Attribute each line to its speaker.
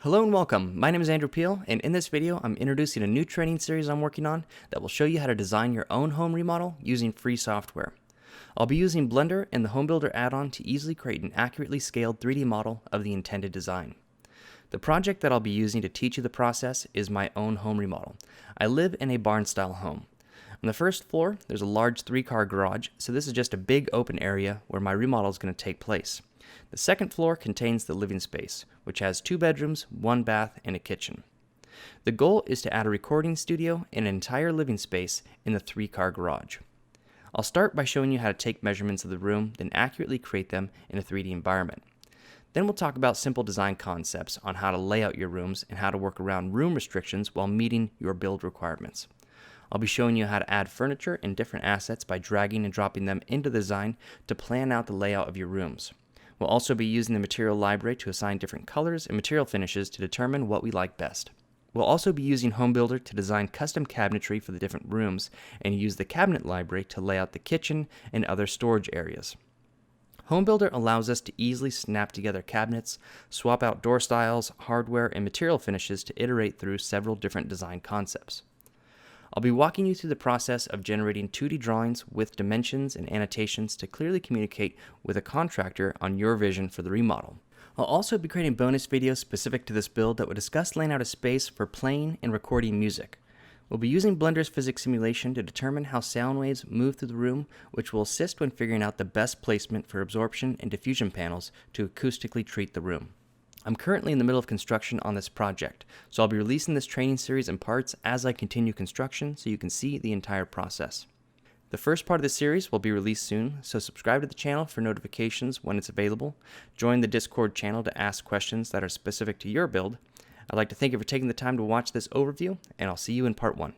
Speaker 1: Hello and welcome. My name is Andrew Peel, and in this video, I'm introducing a new training series I'm working on that will show you how to design your own home remodel using free software. I'll be using Blender and the Home Builder add-on to easily create an accurately scaled 3D model of the intended design. The project that I'll be using to teach you the process is my own home remodel. I live in a barn-style home. On the first floor, there's a large 3-car garage, so this is just a big open area where my remodel is going to take place. The second floor contains the living space, which has 2 bedrooms, 1 bath, and a kitchen. The goal is to add a recording studio and an entire living space in the 3-car garage. I'll start by showing you how to take measurements of the room, then accurately create them in a 3D environment. Then we'll talk about simple design concepts on how to lay out your rooms and how to work around room restrictions while meeting your build requirements. I'll be showing you how to add furniture and different assets by dragging and dropping them into the design to plan out the layout of your rooms. We'll also be using the material library to assign different colors and material finishes to determine what we like best. We'll also be using Home Builder to design custom cabinetry for the different rooms and use the cabinet library to lay out the kitchen and other storage areas. Home Builder allows us to easily snap together cabinets, swap out door styles, hardware, and material finishes to iterate through several different design concepts. I'll be walking you through the process of generating 2D drawings with dimensions and annotations to clearly communicate with a contractor on your vision for the remodel. I'll also be creating bonus videos specific to this build that will discuss laying out a space for playing and recording music. We'll be using Blender's physics simulation to determine how sound waves move through the room, which will assist when figuring out the best placement for absorption and diffusion panels to acoustically treat the room. I'm currently in the middle of construction on this project, so I'll be releasing this training series in parts as I continue construction so you can see the entire process. The first part of the series will be released soon, so subscribe to the channel for notifications when it's available. Join the Discord channel to ask questions that are specific to your build. I'd like to thank you for taking the time to watch this overview, and I'll see you in part 1.